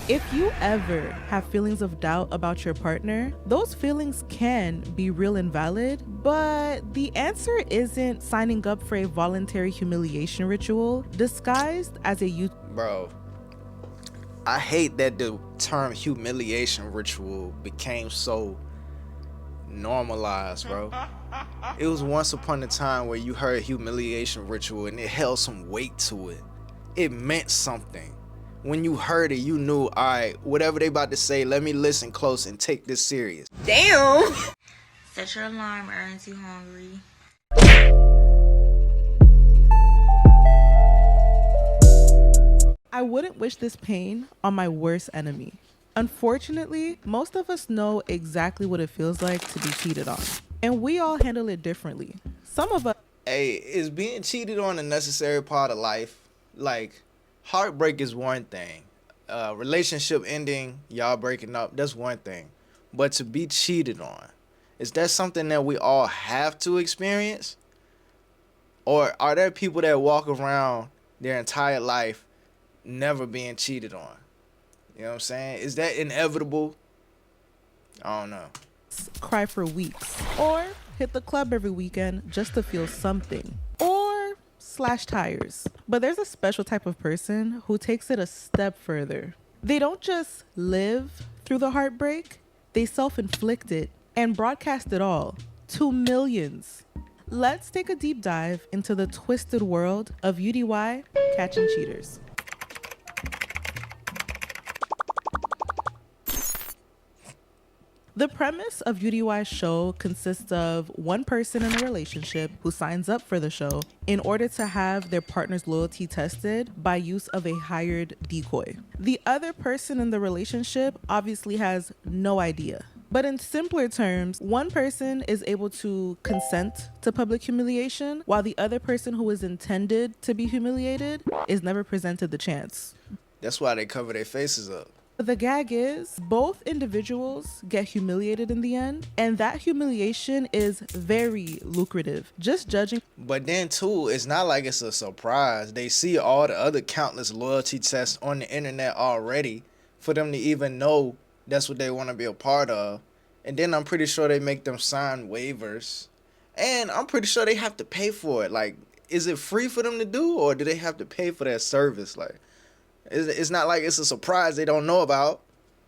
If you ever have feelings of doubt about your partner, those feelings can be real and valid, but the answer isn't signing up for a voluntary humiliation ritual disguised as a youth. Bro, I hate that the term humiliation ritual became so normalized, bro. It was once upon a time where you heard humiliation ritual and it held some weight to it. It meant something. When you heard it, you knew, all right, whatever they about to say, let me listen close and take this serious. Damn. Set your alarm, aren't you hungry? I wouldn't wish this pain on my worst enemy. Unfortunately, most of us know exactly what it feels like to be cheated on, and we all handle it differently. Some of us. Hey, is being cheated on a necessary part of life? Like, heartbreak is one thing. Relationship ending, y'all breaking up, that's one thing. But to be cheated on, is that something that we all have to experience? Or are there people that walk around their entire life never being cheated on? You know what I'm saying? Is that inevitable? I don't know. Cry for weeks, or hit the club every weekend just to feel something, or slash tires. But there's a special type of person who takes it a step further. They don't just live through the heartbreak, they self-inflict it and broadcast it all to millions. Let's take a deep dive into the twisted world of UDY catching cheaters. The premise of UDY's show consists of one person in a relationship who signs up for the show in order to have their partner's loyalty tested by use of a hired decoy. The other person in the relationship obviously has no idea. But in simpler terms, one person is able to consent to public humiliation, while the other person who is intended to be humiliated is never presented the chance. That's why they cover their faces up. The gag is both individuals get humiliated in the end, and that humiliation is very lucrative. Just judging. But then too, it's not like it's a surprise. They see all the other countless loyalty tests on the internet already for them to even know that's what they want to be a part of. And then I'm pretty sure they make them sign waivers. And I'm pretty sure they have to pay for it. Like, is it free for them to do, or do they have to pay for that service? Like, it's not like it's a surprise they don't know about.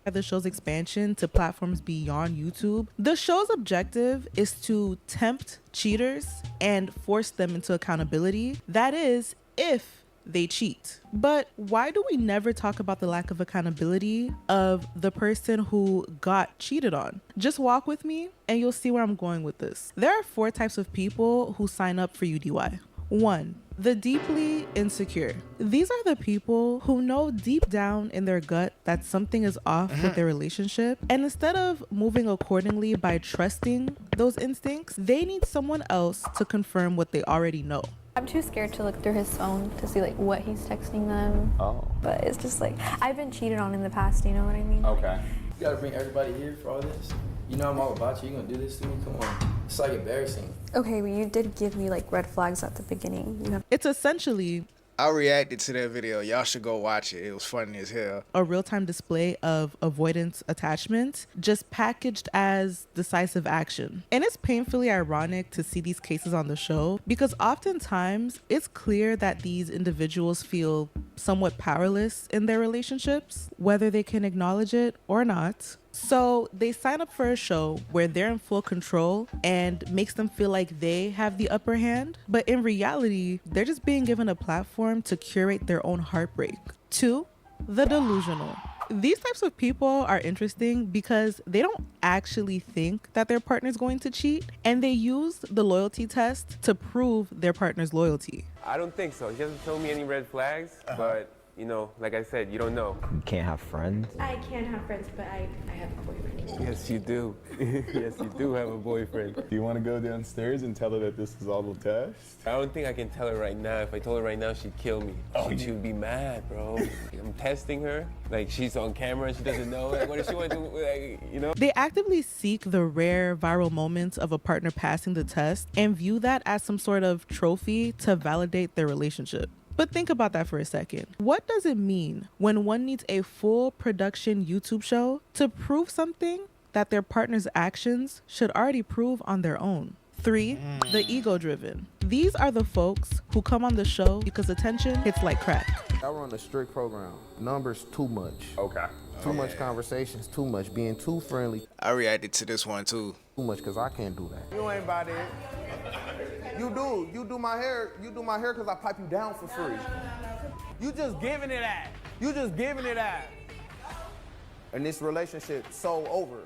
The show's expansion to platforms beyond YouTube. The show's objective is to tempt cheaters and force them into accountability. That is, if they cheat. But why do we never talk about the lack of accountability of the person who got cheated on? Just walk with me and you'll see where I'm going with this. There are 4 types of people who sign up for UDY. 1. The deeply insecure. These are the people who know deep down in their gut that something is off with their relationship, and instead of moving accordingly by trusting those instincts, they need someone else to confirm what they already know. I'm too scared to look through his phone to see like what he's texting them. Oh. But it's just like, I've been cheated on in the past, you know what I mean? Okay. You gotta bring everybody here for all this. You know I'm all about you. You gonna do this to me? Come on. It's like embarrassing. Okay, but you did give me like red flags at the beginning. It's essentially I reacted to that video. Y'all should go watch it. It was funny as hell. a real-time display of avoidance attachment, just packaged as decisive action. And it's painfully ironic to see these cases on the show because oftentimes it's clear that these individuals feel somewhat powerless in their relationships, whether they can acknowledge it or not. So they sign up for a show where they're in full control and makes them feel like they have the upper hand. But in reality, they're just being given a platform to curate their own heartbreak. 2, the delusional. These types of people are interesting because they don't actually think that their partner's going to cheat, and they use the loyalty test to prove their partner's loyalty. I don't think so. He hasn't shown me any red flags, but you know, like I said, you don't know. You can't have friends? I can have friends, but I have a boyfriend. Yes, you do. Yes, you do have a boyfriend. Do you want to go downstairs and tell her that this is all a test? I don't think I can tell her right now. If I told her right now, she'd kill me. She would be mad, bro. I'm testing her. Like, she's on camera and she doesn't know. Like, what if she wants to, like, you know? They actively seek the rare viral moments of a partner passing the test and view that as some sort of trophy to validate their relationship. But think about that for a second. What does it mean when one needs a full production YouTube show to prove something that their partner's actions should already prove on their own? 3, the ego-driven. These are the folks who come on the show because attention hits like crack. I run a strict program. Numbers too much. Okay. Too much conversations, too much. Being too friendly, I reacted to this one too. too much, because I can't do that. You ain't about it. You do my hair because I pipe you down for free. You just giving it at. And this relationship so over.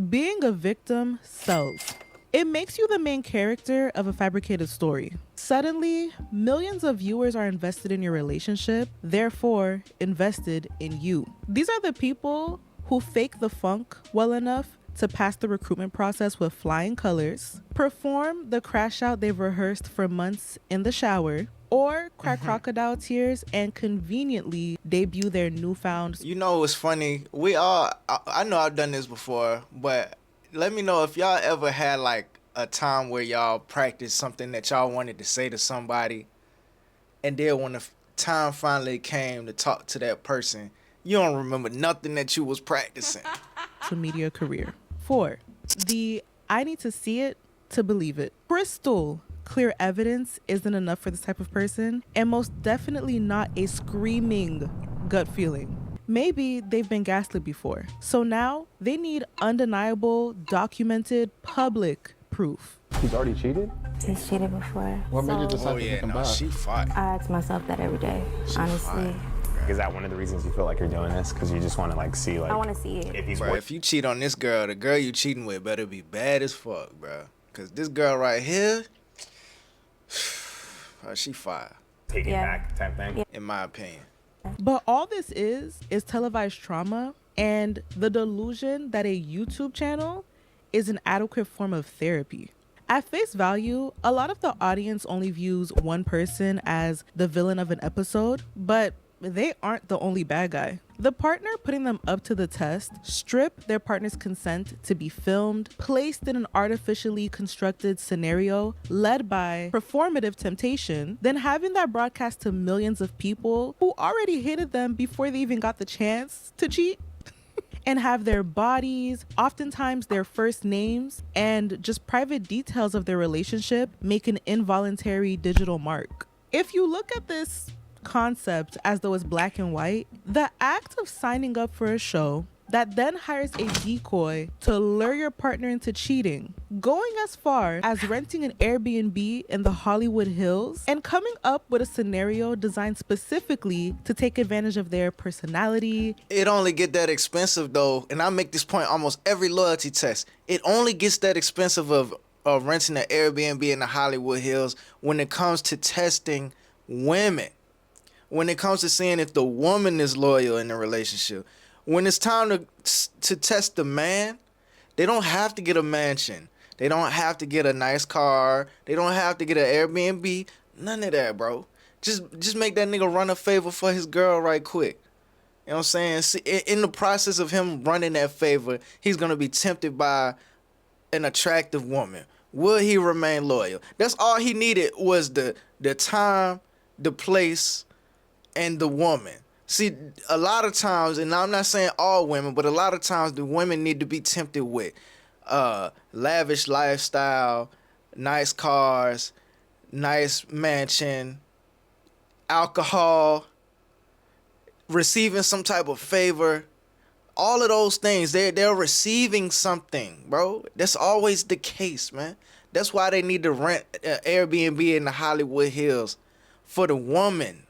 Being a victim sells. It makes you the main character of a fabricated story. Suddenly, millions of viewers are invested in your relationship, therefore invested in you. These are the people who fake the funk well enough to pass the recruitment process with flying colors, perform the crash out they've rehearsed for months in the shower, or cry crocodile tears and conveniently debut their newfound. You know what's funny? I know I've done this before, but let me know if y'all ever had like a time where y'all practiced something that y'all wanted to say to somebody, and then when the time finally came to talk to that person, you don't remember nothing that you was practicing. To media career. 4, the I need to see it to believe it. Crystal clear evidence isn't enough for this type of person, and most definitely not a screaming gut feeling. Maybe they've been gaslit before, so now they need undeniable, documented, public proof. He's already cheated? He's cheated before. What made you decide Oh to yeah, take him no, back? she fine. I ask myself that every day, honestly. Is that one of the reasons you feel like you're doing this? Because you just want to like see like. I want to see it. If he's Bro, if you cheat on this girl, the girl you cheating with better be bad as fuck, bro. Cause this girl right here, she fire, taking back type thing. in my opinion. But all this is televised trauma and the delusion that a YouTube channel is an adequate form of therapy. At face value, a lot of the audience only views one person as the villain of an episode, but they aren't the only bad guy. The partner putting them up to the test strip their partner's consent to be filmed, placed in an artificially constructed scenario led by performative temptation, then having that broadcast to millions of people who already hated them before they even got the chance to cheat. And have their bodies, oftentimes their first names, and just private details of their relationship make an involuntary digital mark. If you look at this concept as though it's black and white, the act of signing up for a show that then hires a decoy to lure your partner into cheating, going as far as renting an Airbnb in the Hollywood Hills, and coming up with a scenario designed specifically to take advantage of their personality. It only get that expensive though, and I make this point almost every loyalty test. It only gets that expensive of renting an Airbnb in the Hollywood Hills when it comes to testing women. When it comes to seeing if the woman is loyal in the relationship. When it's time to test the man, they don't have to get a mansion. They don't have to get a nice car. They don't have to get an Airbnb. None of that, bro. Just make that nigga run a favor for his girl right quick. You know what I'm saying? See, in the process of him running that favor, he's going to be tempted by an attractive woman. Will he remain loyal? That's all he needed was the time, the place, and the woman. See, a lot of times, and I'm not saying all women, but a lot of times the women need to be tempted with lavish lifestyle, nice cars, nice mansion, alcohol, receiving some type of favor. All of those things, they're receiving something, bro. That's always the case, man. That's why they need to rent an Airbnb in the Hollywood Hills for the woman.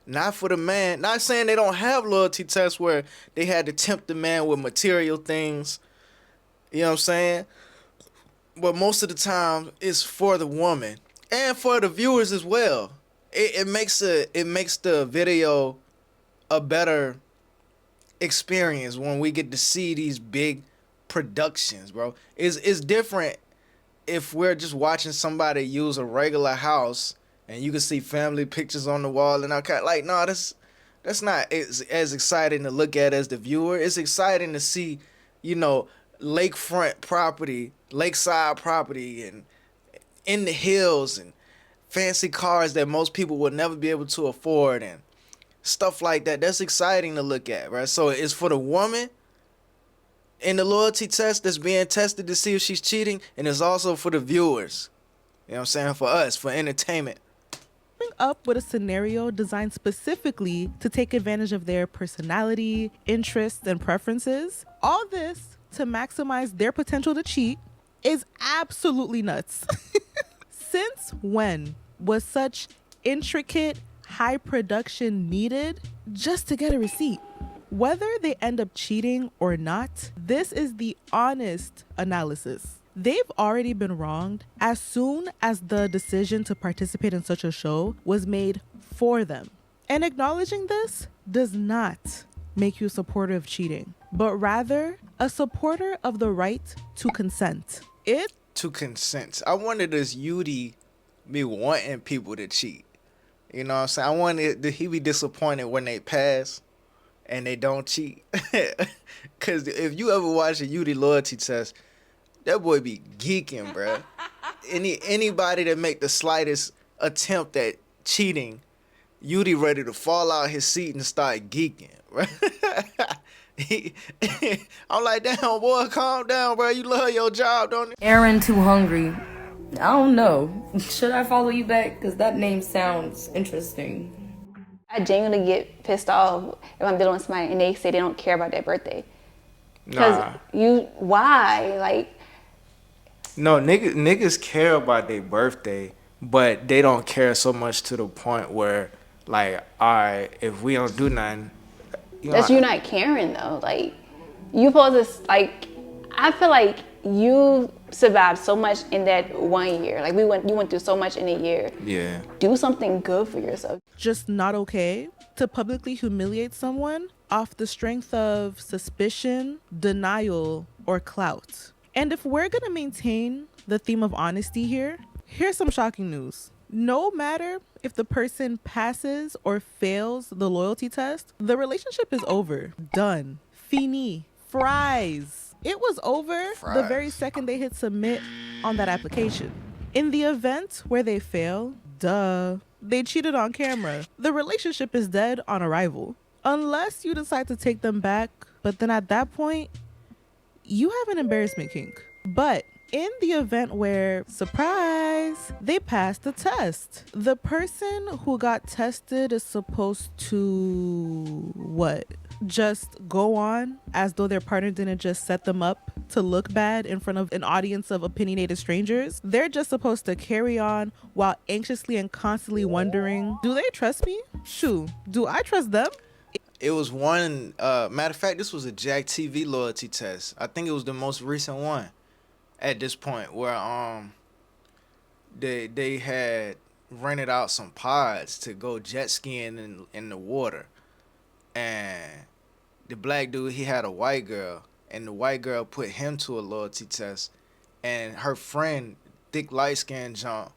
Not for the man. Not saying they don't have loyalty tests where they had to tempt the man with material things. You know what I'm saying? But most of the time, it's for the woman and for the viewers as well. It makes the video a better experience when we get to see these big productions, bro. It's different if we're just watching somebody use a regular house. And you can see family pictures on the wall and all kind. Like, no, that's not as exciting to look at as the viewer. It's exciting to see, lakefront property, lakeside property, and in the hills, and fancy cars that most people would never be able to afford and stuff like that. That's exciting to look at, right? So it's for the woman in the loyalty test that's being tested to see if she's cheating, and it's also for the viewers. You know what I'm saying? For us, for entertainment. Up with a scenario designed specifically to take advantage of their personality, interests, and preferences. All this to maximize their potential to cheat is absolutely nuts. Since when was such intricate high production needed just to get a receipt? Whether they end up cheating or not, this is the honest analysis. They've already been wronged as soon as the decision to participate in such a show was made for them. And acknowledging this does not make you a supporter of cheating, but rather a supporter of the right to consent. To consent. I wonder, does Yudi be wanting people to cheat? You know what I'm saying? I wonder, did he be disappointed when they pass and they don't cheat? Because if you ever watch a Yudi loyalty test, that boy be geeking, bruh. Anybody that make the slightest attempt at cheating, Yudi ready to fall out his seat and start geeking, right? I'm like, damn, boy, calm down, bro. You love your job, don't you? Aaron Too Hungry. I don't know. Should I follow you back? Because that name sounds interesting. I genuinely get pissed off if I'm dealing with somebody and they say they don't care about their birthday. Because why? Like, no, niggas care about their birthday, but they don't care so much to the point where, like, all right, if we don't do nothing, that's you not caring though. Like, you supposed to, like, I feel like you survived so much in that 1 year. Like, you went through so much in a year. Yeah. Do something good for yourself. Just not okay to publicly humiliate someone off the strength of suspicion, denial, or clout. And if we're gonna maintain the theme of honesty here, here's some shocking news. No matter if the person passes or fails the loyalty test, the relationship is over. Done. Fini. Fries. It was over the very second they hit submit on that application. In the event where they fail, they cheated on camera. The relationship is dead on arrival. Unless you decide to take them back, but then at that point, you have an embarrassment kink. But in the event where, surprise, they passed the test, the person who got tested is supposed to, what? Just go on as though their partner didn't just set them up to look bad in front of an audience of opinionated strangers. They're just supposed to carry on while anxiously and constantly wondering, do they trust me? Shoo, do I trust them? It was one, matter of fact, this was a Jack TV loyalty test. I think it was the most recent one at this point, where they had rented out some pods to go jet skiing in the water. And the black dude, he had a white girl, and the white girl put him to a loyalty test. And her friend, thick light-skinned John,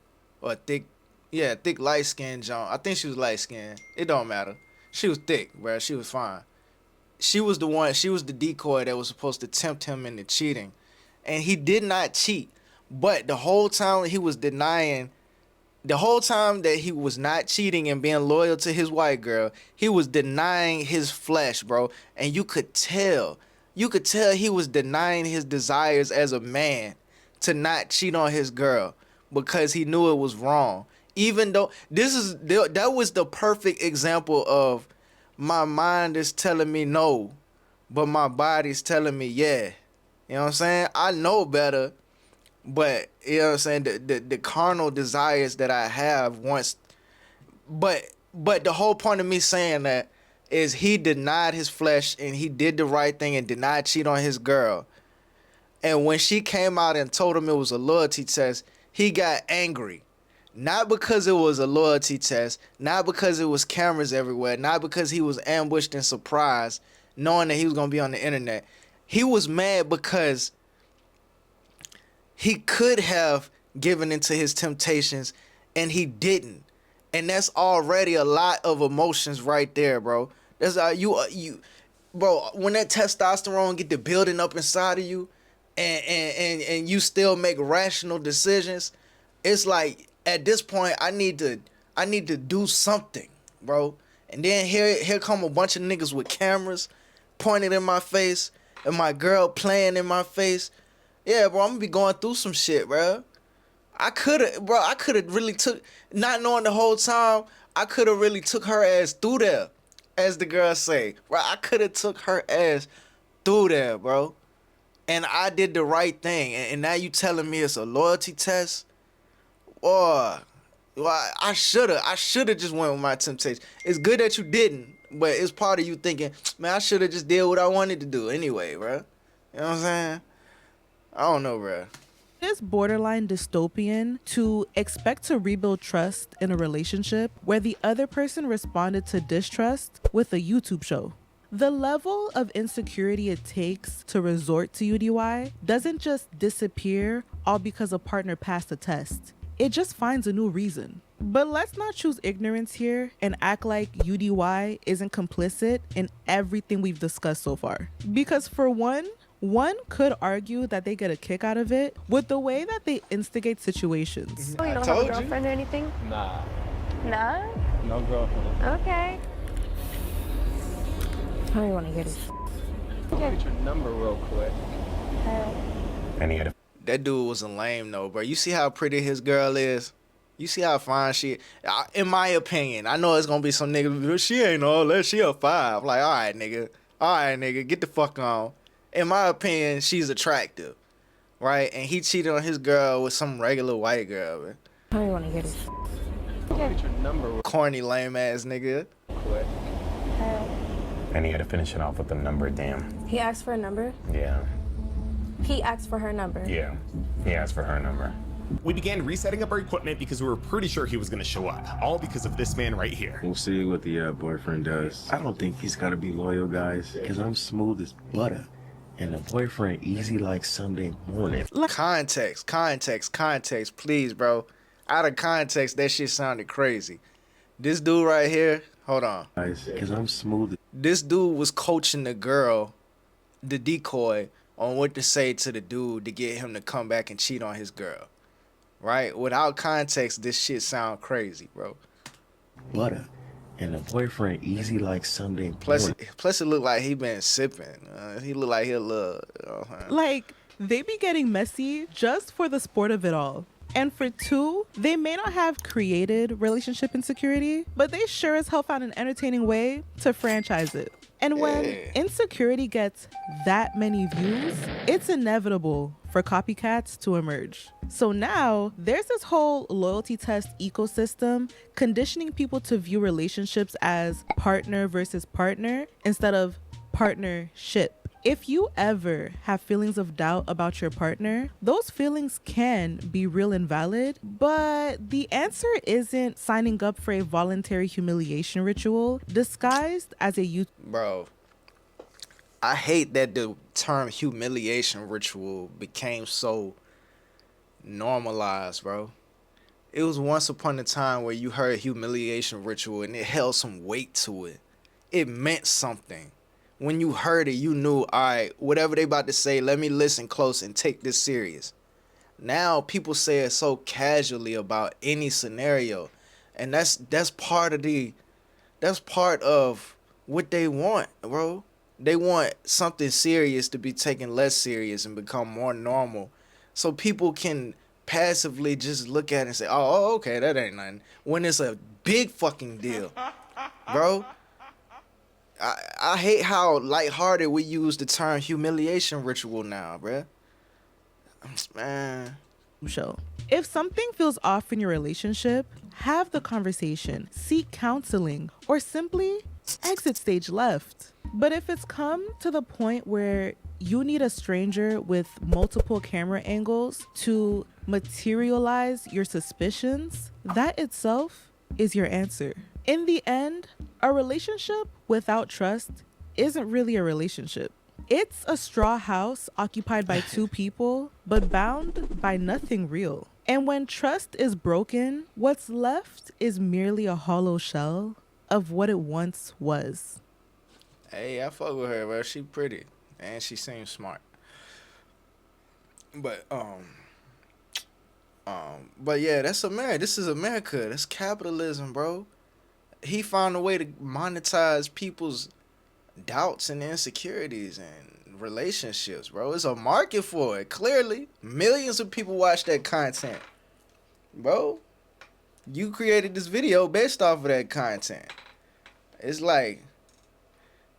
thick light-skinned John. I think she was light-skinned. It don't matter. She was thick, bro. She was fine. She was the decoy that was supposed to tempt him into cheating. And he did not cheat. But the whole time he was denying, the whole time that he was not cheating and being loyal to his white girl, he was denying his flesh, bro. And you could tell he was denying his desires as a man to not cheat on his girl because he knew it was wrong. Even though that was the perfect example of my mind is telling me no, but my body's telling me yeah. You know what I'm saying? I know better, but you know what I'm saying? The carnal desires that I have once, but the whole point of me saying that is he denied his flesh and he did the right thing and did not cheat on his girl. And when she came out and told him it was a loyalty test, he got angry. Not because it was a loyalty test, not because it was cameras everywhere, not because he was ambushed and surprised, knowing that he was going to be on the internet. He was mad because he could have given into his temptations and he didn't. And that's already a lot of emotions right there, bro. That's you bro, when that testosterone get the building up inside of you and you still make rational decisions, it's like at this point, I need to do something, bro. And then here come a bunch of niggas with cameras pointed in my face and my girl playing in my face. Yeah, bro, I'm gonna be going through some shit, bro. I could have really took, not knowing the whole time, I could have really took her ass through there, as the girls say. Bro, I could have took her ass through there, bro. And I did the right thing. And now you telling me it's a loyalty test? Or, well, I shoulda just went with my temptation. It's good that you didn't, but it's part of you thinking, man, I shoulda just did what I wanted to do anyway, bro. You know what I'm saying? I don't know, bro. It's borderline dystopian to expect to rebuild trust in a relationship where the other person responded to distrust with a YouTube show. The level of insecurity it takes to resort to UDY doesn't just disappear all because a partner passed a test. It just finds a new reason. But let's not choose ignorance here and act like UDY isn't complicit in everything we've discussed so far. Because for one could argue that they get a kick out of it with the way that they instigate situations. Oh, you don't have a girlfriend or anything? Nah. Nah? No girlfriend. Okay. How do you want to get it? Get your number real quick. And he had a That dude was a lame though, bro. You see how pretty his girl is? You see how fine she, in my opinion, I know it's gonna be some nigga, she ain't all that, she a 5. Like, all right, nigga, get the fuck on. In my opinion, she's attractive, right? And he cheated on his girl with some regular white girl, man. How do you want to get it? Get your number real Corny, lame ass nigga. quick. and he had to finish it off with the number. Damn. He asked for a number? Yeah. He asked for her number. Yeah. He asked for her number. We began resetting up our equipment because we were pretty sure he was going to show up, all because of this man right here. We'll see what the boyfriend does. I don't think he's got to be loyal, guys, because I'm smooth as butter. And the boyfriend easy like Sunday morning. Context, please, bro. Out of context, that shit sounded crazy. This dude right here, hold on. Guys, because I'm smooth. This dude was coaching the girl, the decoy, on what to say to the dude to get him to come back and cheat on his girl. Right? Without context, this shit sound crazy, bro. Butter. And the boyfriend easy like Sunday Plus morning. it look like he been sipping. He look like he a little... Like, they be getting messy just for the sport of it all. And for 2, they may not have created relationship insecurity, but they sure as hell found an entertaining way to franchise it. And when insecurity gets that many views, it's inevitable for copycats to emerge. So now there's this whole loyalty test ecosystem conditioning people to view relationships as partner versus partner instead of partnership. If you ever have feelings of doubt about your partner, those feelings can be real and valid, but the answer isn't signing up for a voluntary humiliation ritual disguised as a youth. Bro, I hate that the term humiliation ritual became so normalized, bro. It was once upon a time where you heard humiliation ritual and it held some weight to it. It meant something. When you heard it, you knew, all right, whatever they about to say, let me listen close and take this serious. Now people say it so casually about any scenario, and that's part of what they want, bro. They want something serious to be taken less serious and become more normal, so people can passively just look at it and say, oh, okay, that ain't nothing, when it's a big fucking deal, bro. I hate how lighthearted we use the term humiliation ritual now, bruh. Man. Show. If something feels off in your relationship, have the conversation, seek counseling, or simply exit stage left. But if it's come to the point where you need a stranger with multiple camera angles to materialize your suspicions, that itself is your answer. In the end, a relationship without trust isn't really a relationship. It's a straw house occupied by 2 people, but bound by nothing real. And when trust is broken, what's left is merely a hollow shell of what it once was. Hey, I fuck with her, bro. She pretty and she seems smart. But But yeah, that's America. This is America. That's capitalism, bro. He found a way to monetize people's doubts and insecurities and relationships, bro. It's a market for it. Clearly, millions of people watch that content, bro. You created this video based off of that content. It's like,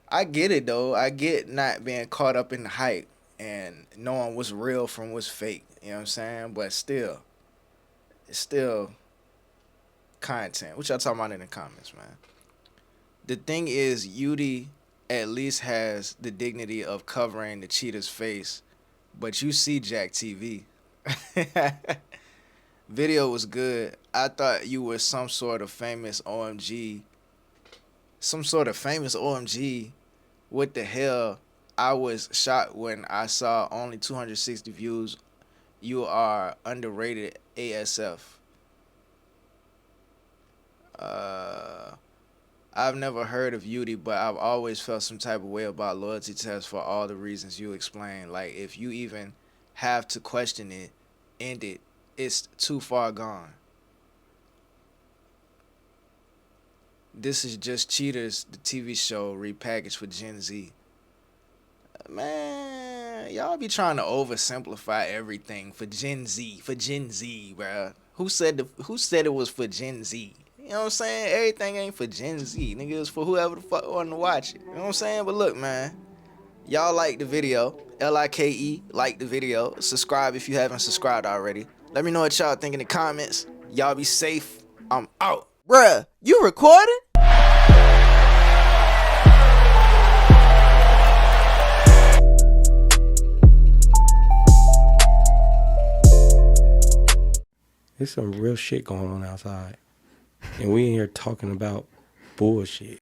I get it though. I get not being caught up in the hype and knowing what's real from what's fake. You know what I'm saying? But still, it's still content. What y'all talking about in the comments, man? The thing is, Yudi at least has the dignity of covering the cheater's face, but you see Jack TV. Video was good. I thought you were some sort of famous OMG. Some sort of famous OMG. What the hell? I was shocked when I saw only 260 views. You are underrated ASF. I've never heard of Yudi, but I've always felt some type of way about loyalty tests for all the reasons you explained. Like, if you even have to question it, end it, it's too far gone. This is just Cheaters, the TV show repackaged for Gen Z. Man, y'all be trying to oversimplify everything for Gen Z, bruh. Who said it was for Gen Z? You know what I'm saying? Everything ain't for Gen Z. Nigga, it's for whoever the fuck want to watch it. You know what I'm saying? But look, man. Y'all like the video. Like, like the video. Subscribe if you haven't subscribed already. Let me know what y'all think in the comments. Y'all be safe. I'm out. Bruh, you recording? There's some real shit going on outside. And we in here talking about bullshit.